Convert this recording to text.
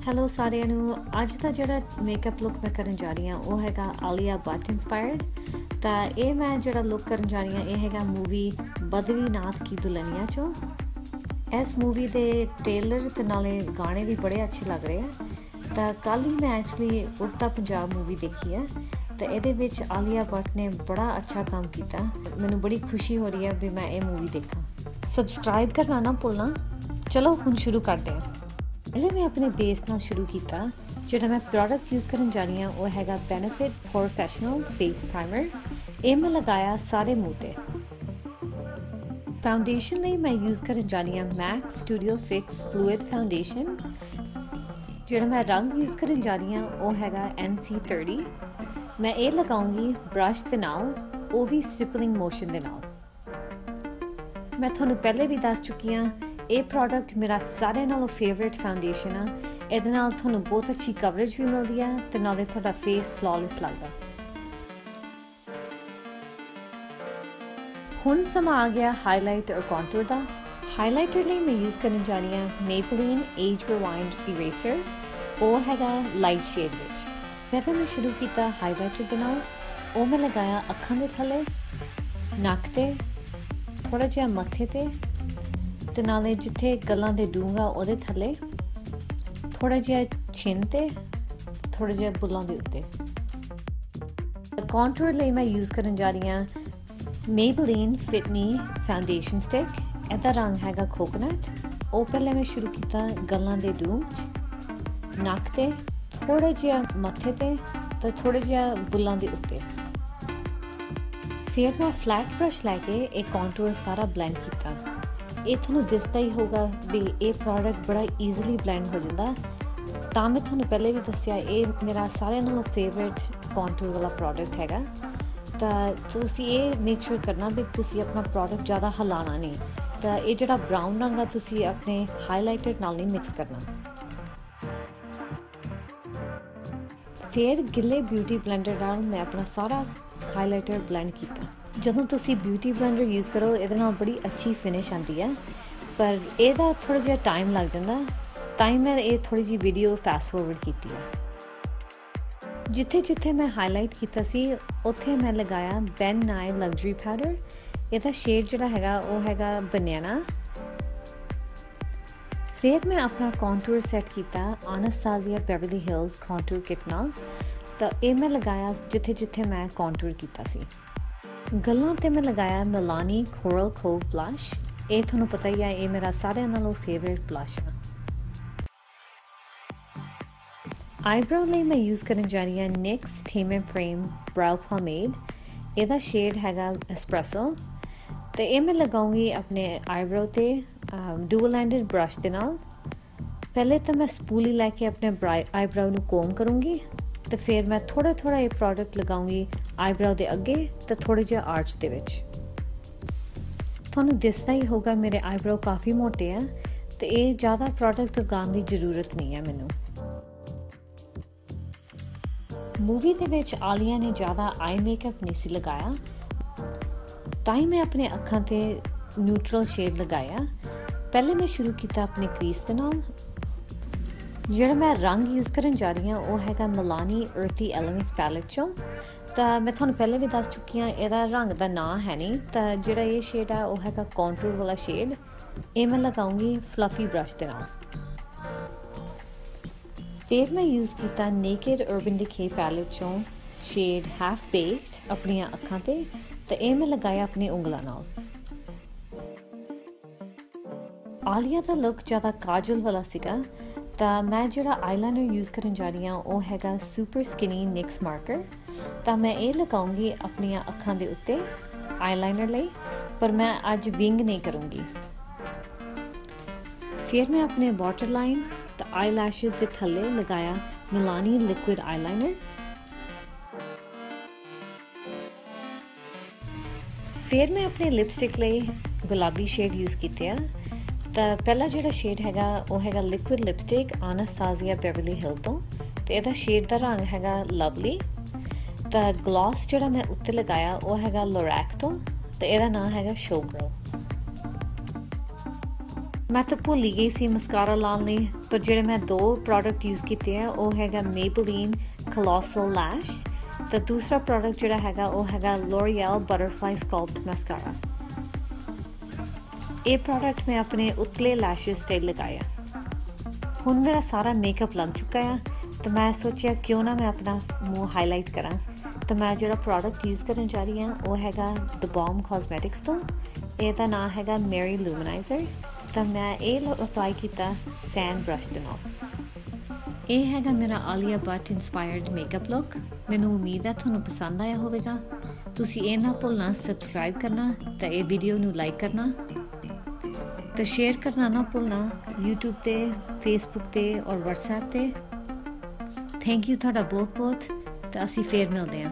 Hello ਸਾਰਿਆਂ ਨੂੰ। ਅੱਜ ਦਾ ਜਿਹੜਾ ਮੇਕਅਪ ਲੁੱਕ ਮੈਂ ਕਰਨ ਜਾ ਰਹੀ ਹਾਂ ਉਹ ਹੈਗਾ ਆਲੀਆ ਭੱਟ ਇੰਸਪਾਇਰਡ। ਤਾਂ ਇਹ ਮੈਂ ਜਿਹੜਾ ਲੁੱਕ ਕਰਨ ਜਾ ਰਹੀ ਹਾਂ ਇਹ ਹੈਗਾ ਮੂਵੀ ਬਦਰੀਨਾਥ ਕੀ ਦੁਲਹਨੀਆ 'ਚੋਂ। ਇਸ ਮੂਵੀ ਦੇ ਟ੍ਰੇਲਰ ਤੇ ਨਾਲੇ ਗਾਣੇ ਵੀ ਬੜੇ ਅੱਛੇ ਲੱਗ ਰਹੇ ਆ। ਤਾਂ ਕੱਲ੍ਹ ਹੀ ਮੈਂ ਐਕਚੁਅਲੀ ਉੜਤਾ ਪੰਜਾਬ ਮੂਵੀ ਦੇਖੀ ਹੈ ਤਾਂ ਇਹਦੇ ਵਿੱਚ ਆਲੀਆ ਭੱਟ ਨੇ ਬੜਾ ਅੱਛਾ ਕੰਮ ਕੀਤਾ। ਮੈਨੂੰ ਬੜੀ ਖੁਸ਼ੀ ਹੋ ਰਹੀ ਹੈ ਵੀ ਮੈਂ ਇਹ ਮੂਵੀ ਦੇਖਾਂ। ਸਬਸਕ੍ਰਾਈਬ ਕਰਨਾ ਨਾ ਭੁੱਲਣਾ। ਚਲੋ ਹੁਣ ਸ਼ੁਰੂ ਕਰਦੇ ਹਾਂ। ਪਹਿਲੇ मैं अपने बेस ਨਾਲ शुरू किया। ਜਿਹੜਾ मैं प्रोडक्ट यूज़ ਕਰਨ ਜਾ ਰਹੀ ਹਾਂ ਉਹ ਹੈਗਾ बेनिफिट प्रोफेशनल फेस प्राइमर। ਇਹ मैं लगाया सारे मूँह ਤੇ। फाउंडेशन ਲਈ मैं यूज़ ਕਰਨ ਜਾ ਰਹੀ ਹਾਂ MAC Studio Fix Fluid foundation. ਜਿਹੜਾ मैं रंग यूज़ ਕਰਨ ਜਾ ਰਹੀ ਹਾਂ ਉਹ ਹੈਗਾ NC30। मैं ਇਹ ਲਗਾਉਂਗੀ ਬ੍ਰਸ਼ ਦੇ ਨਾਲ, ਉਹ ਵੀ ਸਟਿਪਲਿੰਗ ਮੋਸ਼ਨ ਦੇ ਨਾਲ। मैं ਤੁਹਾਨੂੰ ਪਹਿਲੇ ਵੀ ਦੱਸ ਚੁੱਕੀ ਹਾਂ ਇਹ ਪ੍ਰੋਡਕਟ ਮੇਰਾ ਸਾਰਿਆਂ ਨਾਲੋਂ ਫੇਵਰੇਟ ਫਾਊਂਡੇਸ਼ਨ ਆ। ਇਹਦੇ ਨਾਲ ਤੁਹਾਨੂੰ ਬਹੁਤ ਅੱਛੀ ਕਵਰੇਜ ਵੀ ਮਿਲਦੀ ਆ ਤੇ ਨਾਲੇ ਤੁਹਾਡਾ ਫੇਸ ਫਲॉलेस ਲੱਗਦਾ। ਹੁਣ ਸਮਾਂ ਆ ਗਿਆ ਹਾਈਲਾਈਟ ਔਰ ਕੰਟੂਰ ਦਾ। ਹਾਈਲਾਈਟਰ ਲਈ ਮੈਂ ਯੂਜ਼ ਕਰਨ ਜਾ ਰਹੀ ਹਾਂ ਮੇਬਲਿਨ ਏਜ ਰਿਵਾਈਂਡ ਇਰੇਸਰ। ਉਹ ਹੈਗਾ ਲਾਈਟ ਸ਼ੇਡ ਵਿੱਚ। ਪਹਿਲਾਂ ਮੈਂ ਸ਼ੁਰੂ ਕੀਤਾ ਹਾਈਲਾਈਟਰ ਦੇ ਨਾਲ। ਉਹ ਮੈਂ ਲਗਾਇਆ ਅੱਖਾਂ ਦੇ ਥੱਲੇ, ਨੱਕ ਤੇ, ਥੋੜ੍ਹਾ ਜਿਹਾ ਮੱਥੇ ਤੇ ਤੇ ਨਾਲੇ ਜਿੱਥੇ ਗੱਲਾਂ ਦੇ ਡੂੰਘਾ ਉਹਦੇ ਥੱਲੇ, ਥੋੜ੍ਹਾ ਜਿਹਾ ਛਿੰਨ ਤੇ, ਥੋੜ੍ਹਾ ਜਿਹਾ ਬੁੱਲਾਂ ਦੇ ਉੱਤੇ। ਕੰਟੂਰ ਲਈ ਮੈਂ ਯੂਜ਼ ਕਰਨ ਜਾ ਰਹੀ ਹਾਂ ਮੇਬਲਿਨ ਫਿਟ ਮੀ ਫਾਊਂਡੇਸ਼ਨ ਸਟਿਕ। ਇਹਦਾ ਰੰਗ ਹੈਗਾ ਕੋਕੋਨਟ। ਉਹ ਪਹਿਲਾਂ ਮੈਂ ਸ਼ੁਰੂ ਕੀਤਾ ਗੱਲਾਂ ਦੇ ਡੂੰਘ 'ਚ, ਨੱਕ ਤੇ, ਥੋੜ੍ਹਾ ਜਿਹਾ ਮੱਥੇ ਤੇ ਤੇ ਥੋੜ੍ਹਾ ਜਿਹਾ ਬੁੱਲਾਂ ਦੇ ਉੱਤੇ। ਫਿਰ ਮੈਂ ਫਲੈਟ ਬ੍ਰਸ਼ ਲੈ ਕੇ ਇਹ ਕੰਟੂਰ ਸਾਰਾ ਬਲੈਂਡ ਕੀਤਾ। ਇਹ ਤੁਹਾਨੂੰ ਦਿਸਦਾ ਹੀ ਹੋਊਗਾ ਵੀ ਇਹ ਪ੍ਰੋਡਕਟ ਬੜਾ ਈਜ਼ੀਲੀ ਬਲੈਂਡ ਹੋ ਜਾਂਦਾ। ਤਾਂ ਮੈਂ ਤੁਹਾਨੂੰ ਪਹਿਲੇ ਵੀ ਦੱਸਿਆ ਇਹ ਮੇਰਾ ਸਾਰਿਆਂ ਨਾਲੋਂ ਫੇਵਰੇਟ ਕੰਟੂਰ ਵਾਲਾ ਪ੍ਰੋਡਕਟ ਹੈਗਾ। ਤਾਂ ਤੁਸੀਂ ਇਹ ਮੇਕ ਸ਼ੋਰ ਕਰਨਾ ਵੀ ਤੁਸੀਂ ਆਪਣਾ ਪ੍ਰੋਡਕਟ ਜ਼ਿਆਦਾ ਹਿਲਾਉਣਾ ਨਹੀਂ। ਤਾਂ ਇਹ ਜਿਹੜਾ ਬਰਾਊਨ ਰੰਗ ਆ ਤੁਸੀਂ ਆਪਣੇ ਹਾਈਲਾਈਟਰ ਨਾਲ ਨਹੀਂ ਮਿਕਸ ਕਰਨਾ। ਫਿਰ ਗਿੱਲੇ ਬਿਊਟੀ ਬਲੈਂਡਰ ਨਾਲ ਮੈਂ ਆਪਣਾ ਸਾਰਾ ਹਾਈਲਾਈਟਰ ਬਲੈਂਡ ਕੀਤਾ। ਜਦੋਂ ਤੁਸੀਂ ਬਿਊਟੀ ਬਲੈਂਡਰ ਯੂਜ਼ ਕਰੋ ਇਹਦੇ ਨਾਲ ਬੜੀ ਅੱਛੀ ਫਿਨਿਸ਼ ਆਉਂਦੀ ਹੈ, ਪਰ ਇਹਦਾ ਥੋੜ੍ਹਾ ਜਿਹਾ ਟਾਈਮ ਲੱਗ ਜਾਂਦਾ। ਤਾਂ ਹੀ ਮੈਂ ਇਹ ਥੋੜ੍ਹੀ ਜਿਹੀ ਵੀਡੀਓ ਫਾਸਟ ਫੋਰਵਰਡ ਕੀਤੀ ਹੈ। ਜਿੱਥੇ ਜਿੱਥੇ ਮੈਂ ਹਾਈਲਾਈਟ ਕੀਤਾ ਸੀ ਉੱਥੇ ਮੈਂ ਲਗਾਇਆ ਬੈਨ ਨਾਈ ਲਗਜ਼ਰੀ ਪਾਊਡਰ। ਇਹਦਾ ਸ਼ੇਡ ਜਿਹੜਾ ਹੈਗਾ ਉਹ ਹੈਗਾ ਬਨਾਨਾ। ਫਿਰ ਮੈਂ ਆਪਣਾ ਕੰਟੂਰ ਸੈੱਟ ਕੀਤਾ ਅਨਾਸਟੇਸੀਆ ਬੈਵਰਲੀ ਹਿਲਸ ਕੰਟੂਰ ਕਿਟ ਨਾਲ। ਤਾਂ ਇਹ ਮੈਂ ਲਗਾਇਆ ਜਿੱਥੇ ਜਿੱਥੇ ਮੈਂ ਕੰਟੂਰ ਕੀਤਾ ਸੀ। ਗੱਲਾਂ ਤੇ ਮੈਂ ਲਗਾਇਆ ਮਿਲਾਨੀ ਕੋਰਲ ਕੋਵ ਬਲਸ਼। ਇਹ ਤੁਹਾਨੂੰ ਪਤਾ ਹੀ ਹੈ ਇਹ ਮੇਰਾ ਸਾਰਿਆਂ ਨਾਲੋਂ ਫੇਵਰੇਟ ਬਲਸ਼ ਹੈ। ਆਈਬ੍ਰੋ ਲਈ ਮੈਂ ਯੂਜ਼ ਕਰਨ ਜਾ ਰਹੀ ਹਾਂ ਨਿਕਸ ਥੀਮ ਫਰੇਮ ਬਰਾਊ ਪੋਮੇਡ। ਇਹਦਾ ਸ਼ੇਡ ਹੈਗਾ ਐਸਪ੍ਰੈਸੋ ਤੇ ਇਹ ਮੈਂ ਲਗਾਉਂਗੀ ਆਪਣੇ ਆਈਬ੍ਰੋ ਤੇ ਡੂਅਲ ਐਂਡਡ ਬ੍ਰਸ਼ ਦੇ ਨਾਲ। ਪਹਿਲੇ ਤਾਂ ਮੈਂ ਸਪੂਲੀ ਲੈ ਕੇ ਆਪਣੇ ਆਈਬ੍ਰੋ ਨੂੰ ਕੋਮ ਕਰੂੰਗੀ ਤੇ ਫਿਰ ਮੈਂ ਥੋੜ੍ਹਾ ਥੋੜ੍ਹਾ ਇਹ ਪ੍ਰੋਡਕਟ ਲਗਾਉਂਗੀ ਆਈਬ੍ਰੋ ਦੇ ਅੱਗੇ ਤੇ ਥੋੜ੍ਹੇ ਜਿਹੇ ਆਰਚ ਦੇ ਵਿੱਚ। ਤੁਹਾਨੂੰ ਦਿਸਦਾ ਹੀ ਹੋਊਗਾ ਮੇਰੇ ਆਈਬ੍ਰੋ ਕਾਫੀ ਮੋਟੇ ਆ ਤੇ ਇਹ ਜ਼ਿਆਦਾ ਪ੍ਰੋਡਕਟ ਲਗਾਉਣ ਦੀ ਜ਼ਰੂਰਤ ਨਹੀਂ ਹੈ ਮੈਨੂੰ। ਮੂਵੀ ਦੇ ਵਿੱਚ ਆਲੀਆ ਨੇ ਜ਼ਿਆਦਾ ਆਈ ਮੇਕਅਪ ਨਹੀਂ ਸੀ ਲਗਾਇਆ, ਤਾਂ ਹੀ ਮੈਂ ਆਪਣੇ ਅੱਖਾਂ ਤੇ ਨਿਊਟਰਲ ਸ਼ੇਡ ਲਗਾਇਆ। ਪਹਿਲੇ ਮੈਂ ਸ਼ੁਰੂ ਕੀਤਾ ਆਪਣੇ ਕ੍ਰੀਸ ਦੇ ਨਾਲ। ਜਿਹੜਾ ਮੈਂ ਰੰਗ ਯੂਜ਼ ਕਰਨ ਜਾ ਰਹੀ ਹਾਂ ਉਹ ਹੈਗਾ ਮਿਲਾਨੀ ਅਰਥੀ ਐਲੀਮੈਂਟਸ ਪੈਲਟ 'ਚੋਂ। ਤਾਂ ਮੈਂ ਤੁਹਾਨੂੰ ਪਹਿਲੇ ਵੀ ਦੱਸ ਚੁੱਕੀ ਹਾਂ ਇਹਦਾ ਰੰਗ ਦਾ ਨਾਂ ਹੈ ਨਹੀਂ। ਤਾਂ ਜਿਹੜਾ ਇਹ ਸ਼ੇਡ ਆ ਉਹ ਹੈਗਾ ਕੰਟੂਰ ਵਾਲਾ ਸ਼ੇਡ। ਇਹ ਮੈਂ ਲਗਾਉਂਗੀ ਫਲਫੀ ਬ੍ਰਸ਼ ਦੇ ਨਾਲ। ਫਿਰ ਮੈਂ ਯੂਜ਼ ਕੀਤਾ ਨੇਕਡ ਅਰਬਨ ਡਿਕੇ ਪੈਲਟ 'ਚੋਂ ਸ਼ੇਡ ਹਾਫ ਬੇਕਡ ਆਪਣੀਆਂ ਅੱਖਾਂ ਤੇ। ਤਾਂ ਇਹ ਮੈਂ ਲਗਾਇਆ ਆਪਣੀ ਉਂਗਲਾਂ ਨਾਲ। ਆਲੀਆ ਦਾ ਲੁੱਕ ਜ਼ਿਆਦਾ ਕਾਜਲ ਵਾਲਾ ਸੀਗਾ ਤਾਂ ਮੈਂ ਜਿਹੜਾ ਆਈਲਾਈਨਰ ਯੂਜ਼ ਕਰਨ ਜਾ ਰਹੀ ਹਾਂ ਉਹ ਹੈਗਾ ਸੁਪਰ ਸਕਿਨੀ ਨਿਕਸ ਮਾਰਕਰ। ਤਾਂ ਮੈਂ ਇਹ ਲਗਾਉਂਗੀ ਆਪਣੀਆਂ ਅੱਖਾਂ ਦੇ ਉੱਤੇ ਆਈਲਾਈਨਰ ਲਈ, ਪਰ ਮੈਂ ਅੱਜ ਵਿੰਗ ਨਹੀਂ ਕਰੂੰਗੀ। ਫਿਰ ਮੈਂ ਆਪਣੇ ਵਾਟਰ ਲਾਈਨ ਤੇ ਆਈਲੈਸ਼ਜ਼ ਦੇ ਥੱਲੇ ਲਗਾਇਆ ਮਿਲਾਨੀ ਲਿਕੁਇਡ ਆਈਲਾਈਨਰ। ਫਿਰ ਮੈਂ ਆਪਣੇ ਲਿਪਸਟਿਕ ਲਈ ਗੁਲਾਬੀ ਸ਼ੇਡ ਯੂਜ਼ ਕੀਤੇ ਆ। ਤਾਂ ਪਹਿਲਾ ਜਿਹੜਾ ਸ਼ੇਡ ਹੈਗਾ ਉਹ ਹੈਗਾ ਲਿਕੁਇਡ ਲਿਪਸਟਿਕ ਅਨਾਸਟੇਸੀਆ ਬੈਵਰਲੀ ਹਿਲ ਤੋਂ ਤੇ ਇਹਦਾ ਸ਼ੇਡ ਦਾ ਰੰਗ ਹੈਗਾ ਲਵਲੀ। ਤਾਂ ਗਲੋਸ ਜਿਹੜਾ ਮੈਂ ਉੱਤੇ ਲਗਾਇਆ ਉਹ ਹੈਗਾ ਲੋਰੈਕ ਤੋਂ ਤੇ ਇਹਦਾ ਨਾਮ ਹੈਗਾ ਸ਼ੋਗਰਲ। मैं तो भुल ही गई सी मस्कारा लाने लई, पर ਜਿਹੜੇ मैं 2 प्रोडक्ट यूज़ कीते हैं वो हैगा Maybelline Colossal Lash ਤੇ दूसरा प्रोडक्ट ਜਿਹੜਾ ਹੈਗਾ ਉਹ ਹੈਗਾ L'Oreal Butterfly Sculpt Mascara। ਇਹ प्रोडक्ट मैं अपने उतले लैशेस ਤੇ ਲਗਾਇਆ। ਹੁਣ मेरा सारा मेकअप लग चुका है तो मैं सोचा क्यों ना मैं अपना मूँह हाईलाइट करा। तो मैं जो प्रोडक्ट यूज़ करने जा रही हाँ वो हैगा द बॉम कॉस्मेटिक्स तो ਇਹਦਾ ਨਾਮ ਹੈਗਾ ਮੈਰੀ ਲੂਮਨਾਈਜ਼ਰ। ਤਾਂ ਮੈਂ ਇਹ ਅਪਲਾਈ ਕੀਤਾ ਫੈਨ ਬ੍ਰਸ਼ ਦੇ ਨਾਲ। ਇਹ ਹੈਗਾ ਮੇਰਾ Alia Bhatt inspired makeup look. ਮੈਨੂੰ ਉਮੀਦ ਹੈ ਤੁਹਾਨੂੰ ਪਸੰਦ ਆਇਆ ਹੋਵੇਗਾ। ਤੁਸੀਂ ਇਹ ਨਾ ਭੁੱਲਣਾ ਸਬਸਕ੍ਰਾਈਬ ਕਰਨਾ ਤੇ ਇਹ ਵੀਡੀਓ ਨੂੰ ਲਾਈਕ ਕਰਨਾ ਤੇ ਸ਼ੇਅਰ ਕਰਨਾ ਨਾ ਭੁੱਲਣਾ YouTube ਤੇ Facebook ਤੇ ਔਰ WhatsApp ਤੇ। ਥੈਂਕ ਯੂ ਤੁਹਾਡਾ ਬਹੁਤ ਬਹੁਤ। ਤਾਂ ਅਸੀਂ ਫੇਰ ਮਿਲਦੇ ਹਾਂ।